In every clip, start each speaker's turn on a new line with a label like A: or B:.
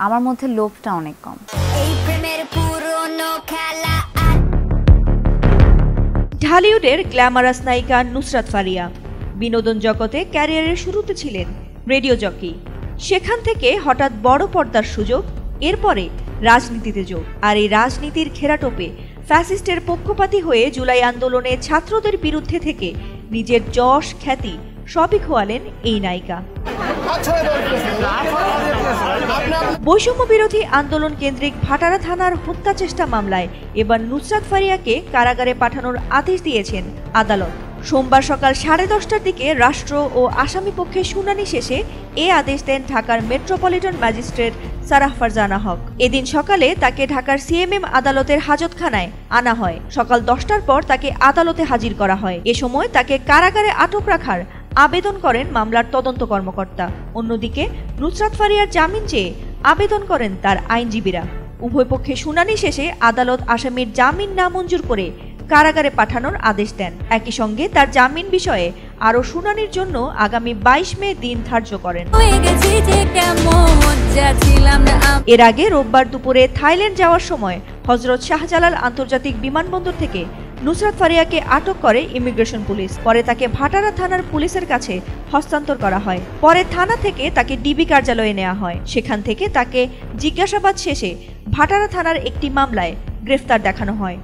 A: আমার মধ্যে লোভটা অনেক কম।
B: ঢালিউডের গ্ল্যামারাস নায়িকা নুসরাত ফারিয়া বিনোদন জগতে ক্যারিয়ারের শুরুতে ছিলেন রেডিও জকি। সেখান থেকে হঠাৎ বড় পর্দার সুযোগ, এরপরে রাজনীতিতে যোগ। আর এই রাজনীতির ঘেরাটোপে ফ্যাসিস্টের পক্ষপাতী হয়ে জুলাই আন্দোলনে ছাত্রদের বিরুদ্ধে থেকে নিজের যশ খ্যাতি সবই খোয়ালেন এই নায়িকা। বৈষম্য বিরোধী আন্দোলন কেন্দ্রিক ভাটারা থানার হত্যা চেষ্টা মামলায় এবার নুসরাত ফারিয়াকে কারাগারে পাঠানোর আদেশ দিয়েছেন আদালত। সোমবার সকাল 10:30টার দিকে রাষ্ট্র ও আসামি পক্ষে শুনানি শেষে এ আদেশ দেন ঢাকার মেট্রোপলিটন ম্যাজিস্ট্রেট সারাহ ফারজানা হক। এদিন সকালে তাকে ঢাকার সিএমএম আদালতের হাজতখানায় আনা হয়। সকাল 10টার পর তাকে আদালতে হাজির করা হয়। এ সময় তাকে কারাগারে আটক রাখার আবেদন করেন মামলার তদন্ত কর্মকর্তা। অন্যদিকে নুসরাত ফারিয়ার জামিন চেয়ে আবেদন করেন তার আইনজীবীরা। উভয় পক্ষে শুনানি শেষে আদালত আসামির জামিন নামঞ্জুর করে কারাগারে পাঠানোর আদেশ দেন। একই সঙ্গে তার জামিন বিষয়ে আরও শুনানির জন্য আগামী 22 মে দিন ধার্য করেন। এর আগে রোববার দুপুরে থাইল্যান্ড যাওয়ার সময় হযরত শাহজালাল আন্তর্জাতিক বিমানবন্দর থেকে নুসরাত ফারিয়াকে আটক করে ইমিগ্রেশন পুলিশ। পরে তাকে ভাটারা থানার পুলিশের কাছে হস্তান্তর করা হয়। পরে থানা থেকে তাকে ডিবি কার্যালয়ে নেওয়া হয়। সেখান থেকে তাকে জিজ্ঞাসাবাদ শেষে ভাটারা থানার একটি মামলায় গ্রেফতার দেখানো হয়।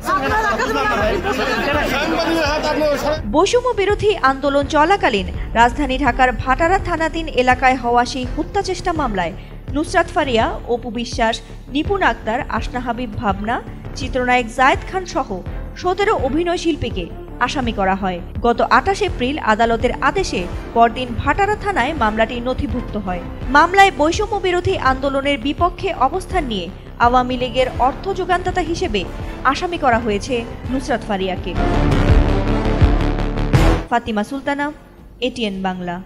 B: বৈষম্য বিরোধী আন্দোলন চলাকালীন রাজধানী ঢাকার ভাটারা থানাধীন এলাকায় হওয়া সেই হত্যা চেষ্টা মামলায় নুসরাত ফারিয়া, অপু বিশ্বাস, নিপুণ আক্তার, আসনা হাবিব ভাবনা, চিত্রনায়ক জায়েদ খান সহ 17 অভিনয় শিল্পীকে আসামি করা হয়। গত 28 এপ্রিল আদালতের আদেশে পরদিন ভাটারা থানায় মামলাটি নথিভুক্ত হয়। মামলায় বৈষম্য বিরোধী আন্দোলনের বিপক্ষে অবস্থান নিয়ে আওয়ামী লীগের অর্থ যোগানদাতা হিসেবে আসামি করা হয়েছে নুসরাত ফারিয়াকে। ফাতিমা সুলতানা, এটিএন বাংলা।